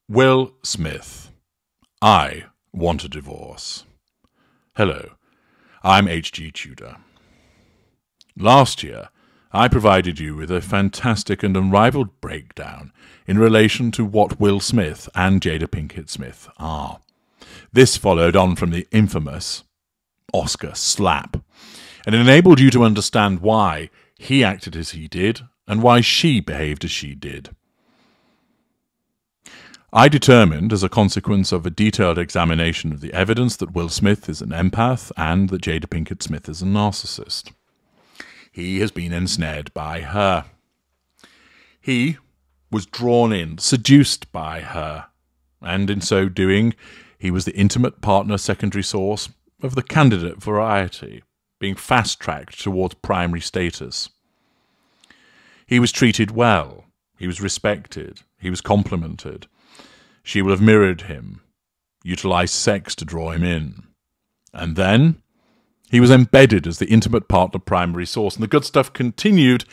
Will Smith. I want a divorce. Hello, I'm H.G. Tudor. Last year, I provided you with a fantastic and unrivaled breakdown in relation to what Will Smith and Jada Pinkett Smith are. This followed on from the infamous Oscar slap, and enabled you to understand why he acted as he did and why she behaved as she did. I determined, as a consequence of a detailed examination of the evidence, that Will Smith is an empath and that Jada Pinkett Smith is a narcissist. He has been ensnared by her. He was drawn in, seduced by her, and in so doing, he was the intimate partner secondary source of the candidate variety, being fast-tracked towards primary status. He was treated well, he was respected, he was complimented. She will have mirrored him, utilized sex to draw him in. And then he was embedded as the intimate partner primary source, and the good stuff continued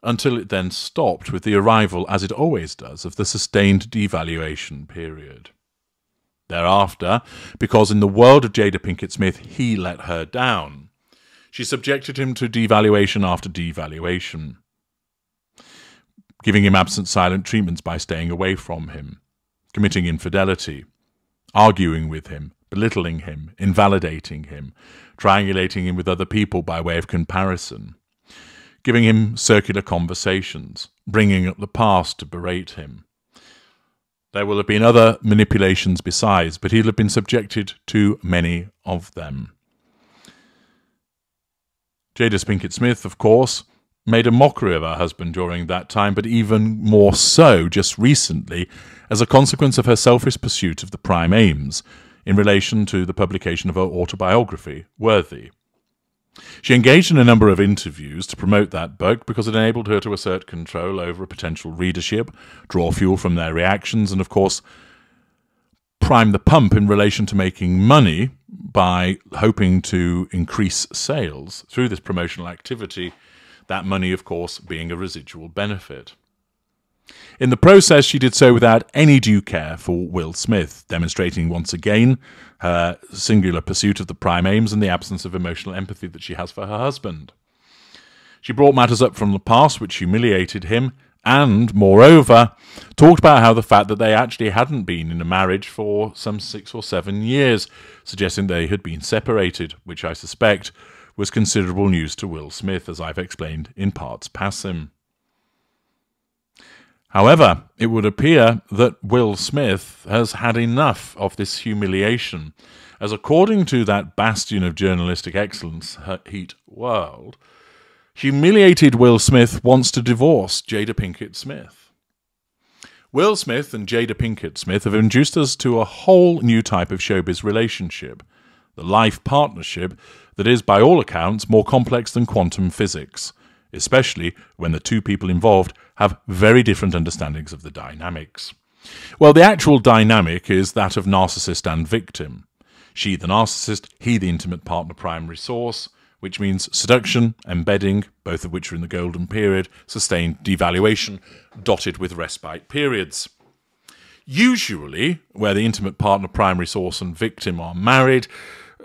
until it then stopped with the arrival, as it always does, of the sustained devaluation period. Thereafter, because in the world of Jada Pinkett Smith he let her down, she subjected him to devaluation after devaluation, giving him absent silent treatments by staying away from him, committing infidelity, arguing with him, belittling him, invalidating him, triangulating him with other people by way of comparison, giving him circular conversations, bringing up the past to berate him. There will have been other manipulations besides, but he'll have been subjected to many of them. Jada Pinkett Smith, of course, made a mockery of her husband during that time, but even more so just recently as a consequence of her selfish pursuit of the prime aims in relation to the publication of her autobiography, Worthy. She engaged in a number of interviews to promote that book because it enabled her to assert control over a potential readership, draw fuel from their reactions, and of course prime the pump in relation to making money by hoping to increase sales through this promotional activity, that money, of course, being a residual benefit. In the process, she did so without any due care for Will Smith, demonstrating once again her singular pursuit of the prime aims and the absence of emotional empathy that she has for her husband. She brought matters up from the past which humiliated him, and, moreover, talked about how the fact that they actually hadn't been in a marriage for some 6 or 7 years, suggesting they had been separated, which I suspect was considerable news to Will Smith, as I've explained in parts passim. However, it would appear that Will Smith has had enough of this humiliation, as according to that bastion of journalistic excellence, Heat World, humiliated Will Smith wants to divorce Jada Pinkett Smith. Will Smith and Jada Pinkett Smith have introduced us to a whole new type of showbiz relationship, the life partnership that is, by all accounts, more complex than quantum physics, especially when the two people involved have very different understandings of the dynamics. Well, the actual dynamic is that of narcissist and victim. She the narcissist, he the intimate partner primary source, which means seduction, embedding, both of which are in the golden period, sustained devaluation, dotted with respite periods. Usually, where the intimate partner primary source and victim are married,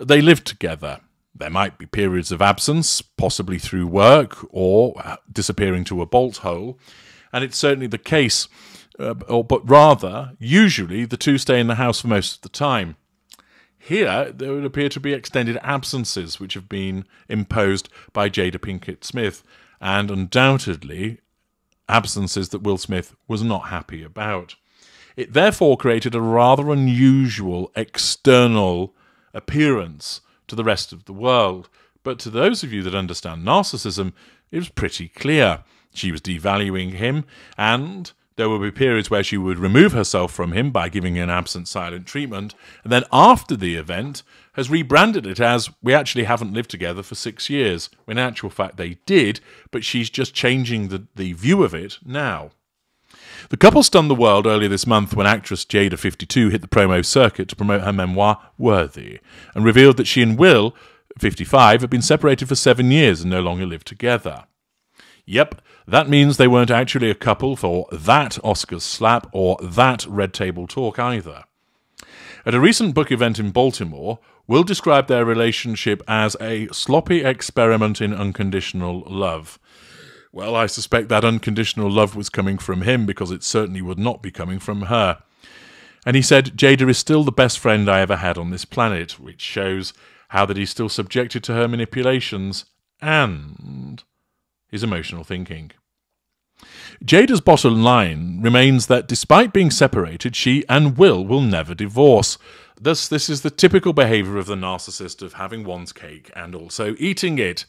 they live together. There might be periods of absence, possibly through work or disappearing to a bolt hole, and it's certainly the case, but rather, usually, the two stay in the house for most of the time. Here, there would appear to be extended absences which have been imposed by Jada Pinkett Smith, and undoubtedly absences that Will Smith was not happy about. It therefore created a rather unusual external appearance to the rest of the world, but to those of you that understand narcissism, it was pretty clear. She was devaluing him, and there would be periods where she would remove herself from him by giving an absent silent treatment, and then after the event has rebranded it as, we actually haven't lived together for 6 years, when in actual fact they did, but she's just changing the view of it now. The couple stunned the world earlier this month when actress Jada, 52, hit the promo circuit to promote her memoir, Worthy, and revealed that she and Will, 55, had been separated for 7 years and no longer live together. Yep, that means they weren't actually a couple for that Oscars slap or that red table talk either. At a recent book event in Baltimore, Will described their relationship as a sloppy experiment in unconditional love. Well, I suspect that unconditional love was coming from him because it certainly would not be coming from her. And he said, Jada is still the best friend I ever had on this planet, which shows how that he's still subjected to her manipulations and his emotional thinking. Jada's bottom line remains that despite being separated, she and Will never divorce. Thus, this is the typical behaviour of the narcissist of having one's cake and also eating it.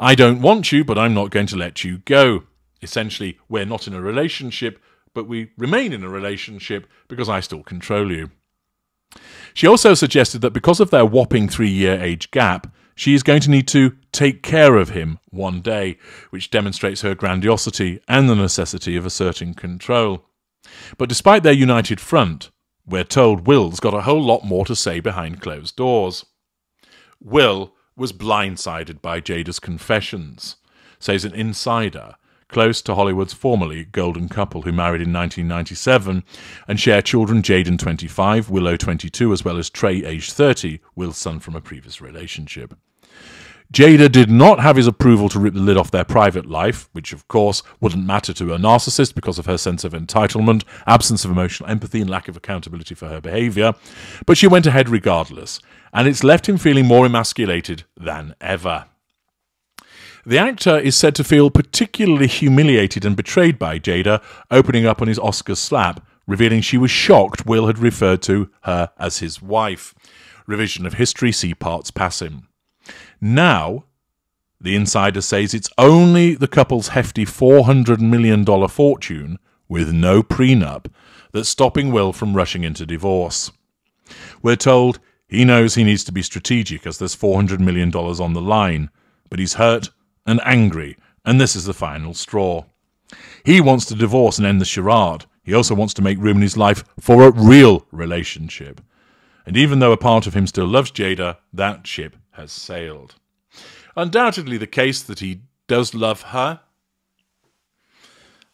I don't want you, but I'm not going to let you go. Essentially, we're not in a relationship, but we remain in a relationship because I still control you. She also suggested that because of their whopping 3-year age gap, she is going to need to take care of him one day, which demonstrates her grandiosity and the necessity of asserting control. But despite their united front, we're told Will's got a whole lot more to say behind closed doors. Will was blindsided by Jada's confessions, says an insider close to Hollywood's formerly golden couple who married in 1997 and share children Jaden 25, Willow 22, as well as Trey aged 30, Will's son from a previous relationship. Jada did not have his approval to rip the lid off their private life, which of course wouldn't matter to a narcissist because of her sense of entitlement, absence of emotional empathy and lack of accountability for her behaviour, but she went ahead regardless, and it's left him feeling more emasculated than ever. The actor is said to feel particularly humiliated and betrayed by Jada, opening up on his Oscar slap, revealing she was shocked Will had referred to her as his wife. Revision of history, see parts passing. Now, the insider says it's only the couple's hefty $400 million fortune, with no prenup, that's stopping Will from rushing into divorce. We're told he knows he needs to be strategic as there's $400 million on the line, but he's hurt and angry, and this is the final straw. He wants to divorce and end the charade. He also wants to make room in his life for a real relationship. And even though a part of him still loves Jada, that ship has sailed. Undoubtedly the case that he does love her.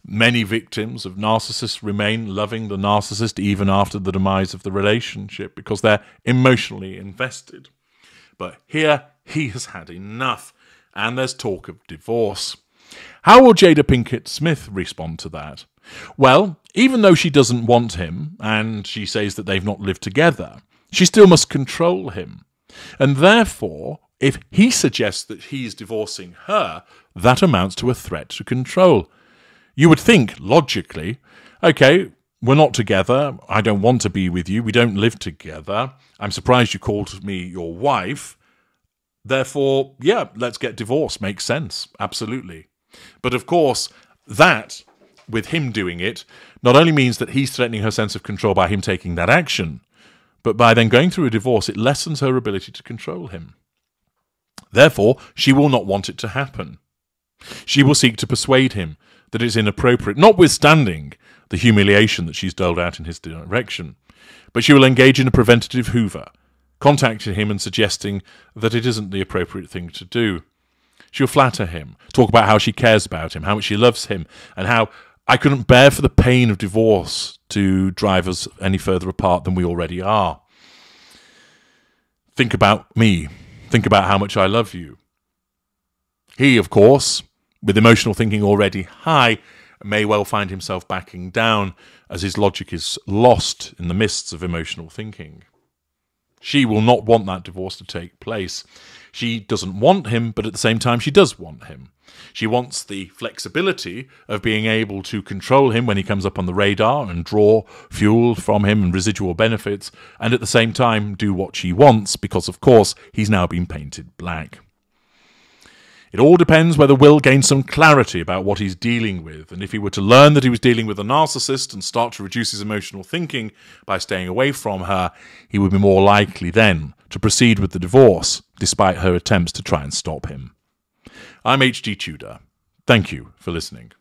Many victims of narcissists remain loving the narcissist even after the demise of the relationship because they're emotionally invested. But here he has had enough, and there's talk of divorce. How will Jada Pinkett Smith respond to that? Well, even though she doesn't want him, and she says that they've not lived together, she still must control him. And therefore, if he suggests that he's divorcing her, that amounts to a threat to control. You would think, logically, okay, we're not together, I don't want to be with you, we don't live together, I'm surprised you called me your wife, therefore, yeah, let's get divorced, makes sense, absolutely. But of course, that, with him doing it, not only means that he's threatening her sense of control by him taking that action, but by then going through a divorce, it lessens her ability to control him. Therefore, she will not want it to happen. She will seek to persuade him that it's inappropriate, notwithstanding the humiliation that she's doled out in his direction. But she will engage in a preventative hoover, contacting him and suggesting that it isn't the appropriate thing to do. She'll flatter him, talk about how she cares about him, how much she loves him, and how I couldn't bear for the pain of divorce to drive us any further apart than we already are. Think about me. Think about how much I love you. He, of course, with emotional thinking already high, may well find himself backing down as his logic is lost in the mists of emotional thinking. She will not want that divorce to take place. She doesn't want him, but at the same time she does want him. She wants the flexibility of being able to control him when he comes up on the radar and draw fuel from him and residual benefits, and at the same time do what she wants because, of course, he's now been painted black. It all depends whether Will gains some clarity about what he's dealing with, and if he were to learn that he was dealing with a narcissist and start to reduce his emotional thinking by staying away from her, he would be more likely then to proceed with the divorce, despite her attempts to try and stop him. I'm H.G. Tudor. Thank you for listening.